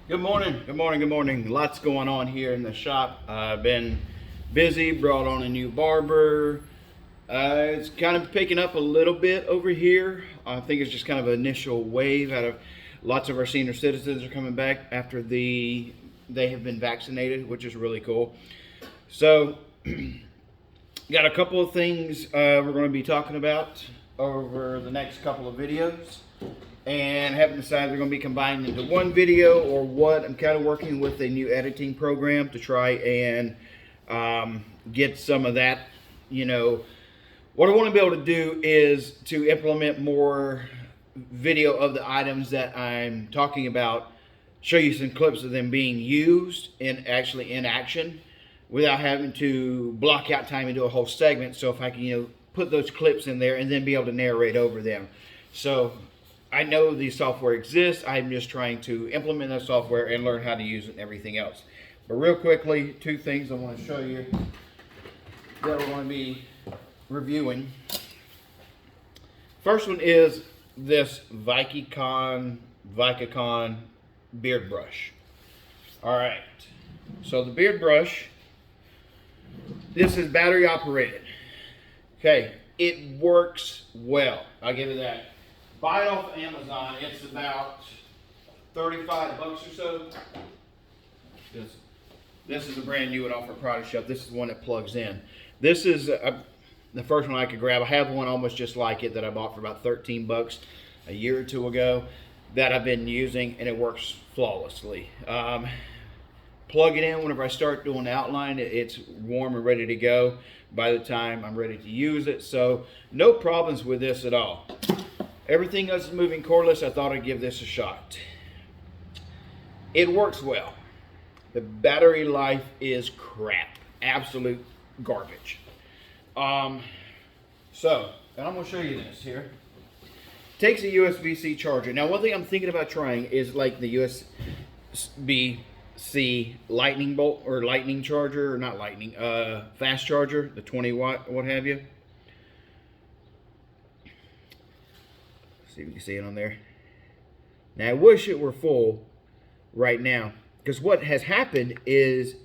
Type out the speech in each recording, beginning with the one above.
Good morning, good morning, good morning. Lots going on here in the shop. I've been busy, brought on a new barber. It's kind of picking up a little bit over here. I think it's just kind of an initial wave out of lots of our senior citizens are coming back after they have been vaccinated, which is really cool. So, got a couple of things we're going to be talking about over the next couple of videos. And haven't decided they're going to be combined into one video or what. I'm kind of working with a new editing program to try and get some of that. What I want to be able to do is to implement more video of the items that I'm talking about, show you some clips of them being used and actually in action without having to block out time and do a whole segment. So if I can, put those clips in there and then be able to narrate over them. So I know the software exists. I'm just trying to implement that software and learn how to use it and everything else. But real quickly, two things I want to show you that we're going to be reviewing. First one is this vikicon beard brush. All right, so the beard brush, this is battery operated. Okay, it works well. I'll give it that. Buy it off Amazon. It's about 35 bucks or so. This is a brand new one off our product shelf. This is the one that plugs in. This is the first one I could grab. I have one almost just like it that I bought for about 13 bucks a year or two ago that I've been using, and it works flawlessly. Plug it in whenever I start doing the outline. It's warm and ready to go by the time I'm ready to use it. So no problems with this at all. Everything else is moving cordless. I thought I'd give this a shot. It works well. The battery life is crap. Absolute garbage. And I'm going to show you this here. Takes a USB-C charger. Now, one thing I'm thinking about trying is like the USB-C lightning bolt or lightning charger, or not lightning, fast charger, the 20 watt, what have you. See if you can see it on there. Now I wish it were full right now, because what has happened is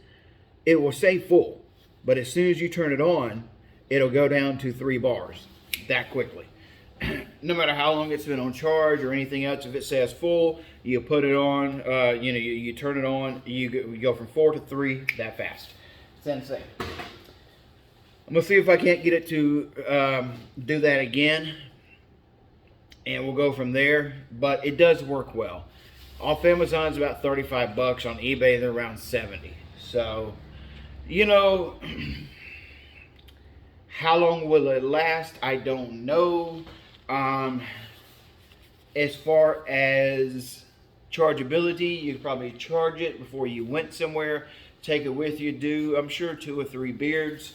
it will say full, but as soon as you turn it on, it'll go down to 3 bars that quickly. No matter how long it's been on charge or anything else, if it says full, you put it on, you turn it on, you go from 4 to 3 that fast. It's insane. I'm gonna see if I can't get it to do that again, and we'll go from there. But it does work well. Off Amazon's about 35 bucks. On eBay they're around 70. So, how long will it last? I don't know. As far as chargeability, you could probably charge it before you went somewhere, take it with you, do I'm sure 2 or 3 beards,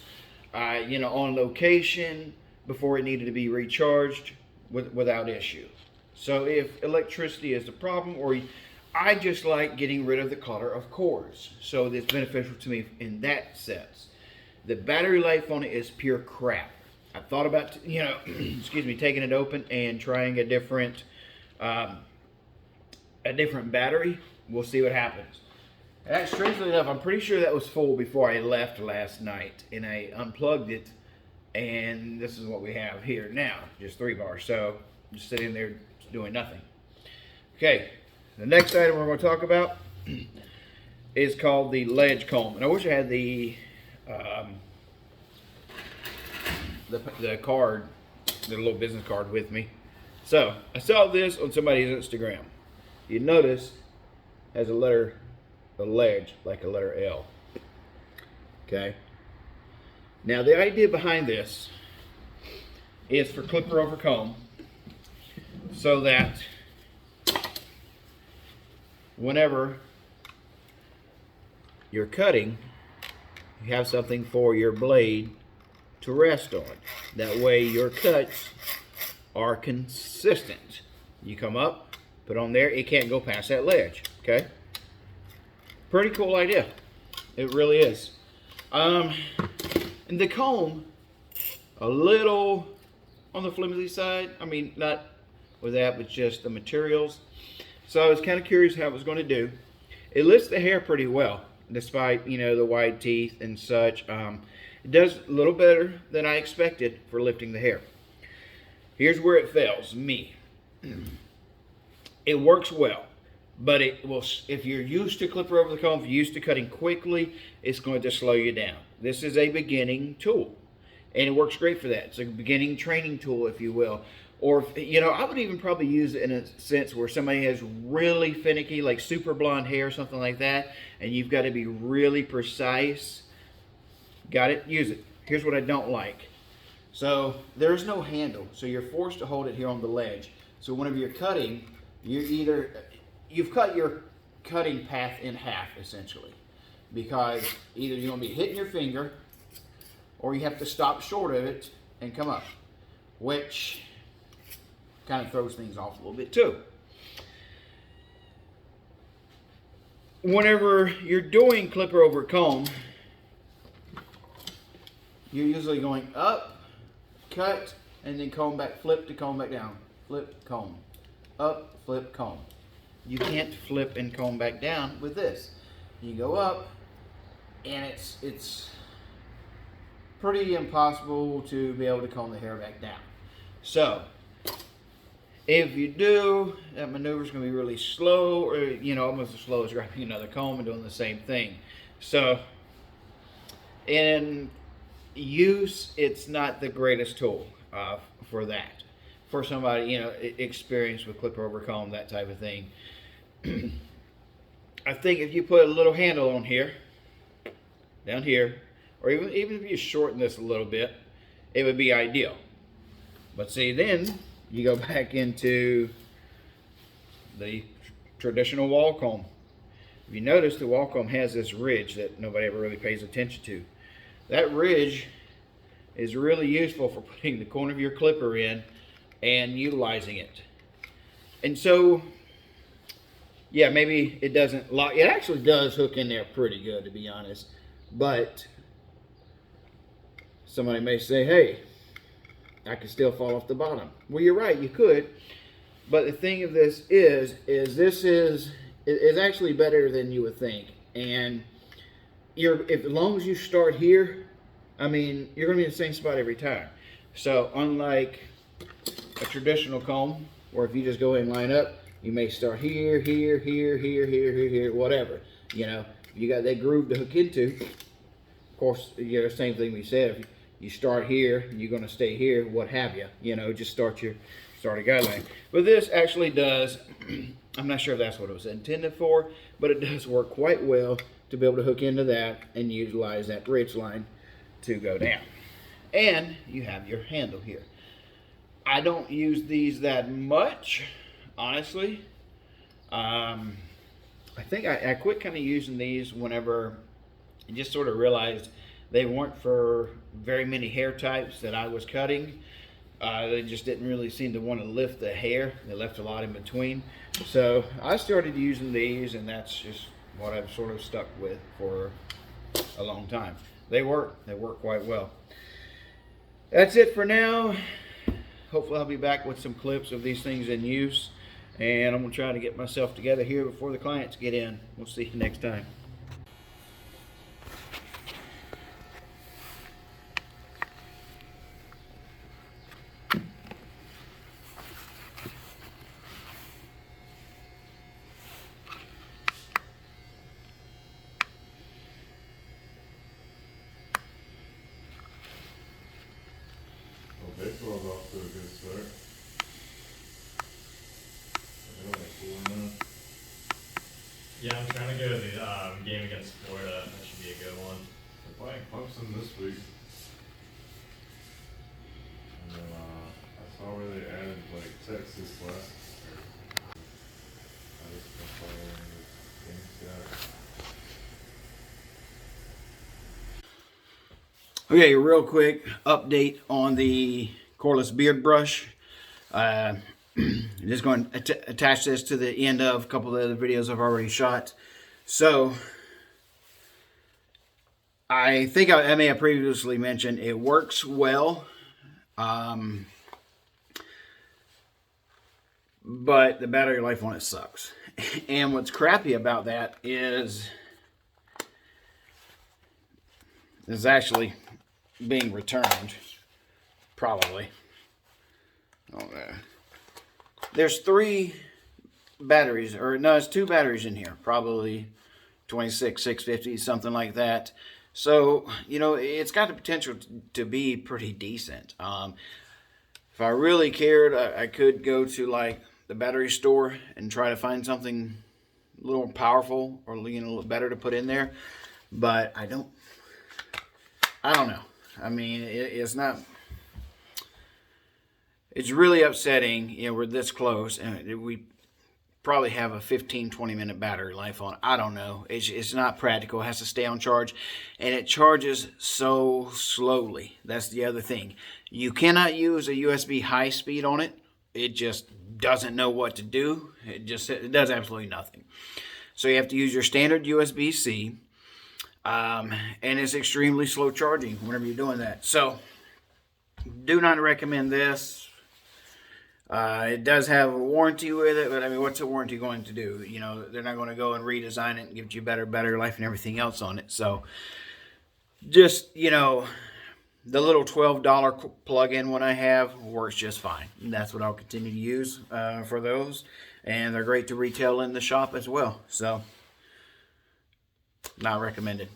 on location before it needed to be recharged without issue. So if electricity is the problem, or I just like getting rid of the clutter of cords, so it's beneficial to me in that sense. The battery life on it is pure crap. I thought about taking it open and trying a different battery. We'll see what happens. And strangely enough, I'm pretty sure that was full before I left last night, and I unplugged it. And this is what we have here now, just 3 bars. So just sitting there doing nothing. Okay, the next item we're going to talk about is called the ledge comb. And I wish I had the card, the little business card with me. So I saw this on somebody's Instagram. You notice it has a ledge like a letter L. Okay. Now the idea behind this is for clipper over comb, so that whenever you're cutting, you have something for your blade to rest on. That way your cuts are consistent. You come up, put on there, it can't go past that ledge. Okay? Pretty cool idea. It really is. And the comb, a little on the flimsy side. I mean, not with that, but just the materials. So I was kind of curious how it was going to do. it lifts the hair pretty well, despite, you know, the wide teeth and such. It does a little better than I expected for lifting the hair. Here's where it fails me. It works well, but it will, if you're used to clipper over the comb, if you're used to cutting quickly, it's going to slow you down. This is a beginning tool, and it works great for that. It's a beginning training tool, if you will. Or, you know, I would even probably use it in a sense where somebody has really finicky, like super blonde hair, something like that, and you've got to be really precise. Got it? Use it. Here's what I don't like. So there's no handle, so you're forced to hold it here on the ledge. So whenever you're cutting, you've cut your cutting path in half, essentially, because either you're going to be hitting your finger, or you have to stop short of it and come up, which kind of throws things off a little bit too. Whenever you're doing clipper over comb, you're usually going up, cut, and then comb back, flip to comb back down, flip, comb, up, flip, comb. You can't flip and comb back down with this. You go up, and it's pretty impossible to be able to comb the hair back down. So if you do, that maneuver is going to be really slow, or, you know, almost as slow as grabbing another comb and doing the same thing. So in use, it's not the greatest tool for that. For somebody, you know, experienced with clipper over comb, that type of thing. I think if you put a little handle on here, down here, or even if you shorten this a little bit, it would be ideal. But see, then you go back into the traditional wall comb. If you notice, the wall comb has this ridge that nobody ever really pays attention to. That ridge is really useful for putting the corner of your clipper in and utilizing it. And so, yeah, maybe it doesn't lock. It actually does hook in there pretty good, to be honest. But somebody may say, hey, I could still fall off the bottom. Well, you're right, you could. But the thing of this is this is actually better than you would think. And as long as you start here, I mean, you're going to be in the same spot every time. So unlike a traditional comb, where if you just go ahead and line up, you may start here, here, here, here, here, here, here, whatever. You know, you got that groove to hook into. Of course, you know, same thing we said. If you start here, you're going to stay here, what have you. You know, just start a guideline. But this actually does, I'm not sure if that's what it was intended for, but it does work quite well to be able to hook into that and utilize that ridge line to go down. And you have your handle here. I don't use these that much, honestly. I think I quit kind of using these whenever I just sort of realized they weren't for very many hair types that I was cutting. They just didn't really seem to want to lift the hair. They left a lot in between. So I started using these, and that's just what I've sort of stuck with for a long time. They work quite well. That's it for now. Hopefully I'll be back with some clips of these things in use, and I'm going to try to get myself together here before the clients get in. We'll see you next time. Baseball's off to a good start. Yeah, I'm trying to go to the game against Florida. That should be a good one. They're playing Clemson this week. And then I saw where they added like Texas last year. I just been following the game stats. Okay, real quick update on the cordless beard brush. Just going to attach this to the end of a couple of the other videos I've already shot. So, I think I may have previously mentioned it works well, but the battery life on it sucks. And what's crappy about that is it's actually being returned, probably. Okay. There's 3 batteries, or no, it's 2 batteries in here, probably 26, 650, something like that. So, you know, it's got the potential to be pretty decent. If I really cared, I could go to like the battery store and try to find something a little more powerful or, you know, a little better to put in there. But I don't know. I mean, it's not. It's really upsetting. You know, we're this close, and we probably have a 15-20 minute battery life on it. I don't know. It's not practical. It has to stay on charge, and it charges so slowly. That's the other thing. You cannot use a USB high speed on it. It just doesn't know what to do. It does absolutely nothing. So you have to use your standard USB-C, and it's extremely slow charging whenever you're doing that. So do not recommend this. It does have a warranty with it, but I mean, what's a warranty going to do? You know, they're not going to go and redesign it and give you better life and everything else on it. So just, you know, the little $12 plug-in one I have works just fine. And that's what I'll continue to use for those. And they're great to retail in the shop as well. So, not recommended.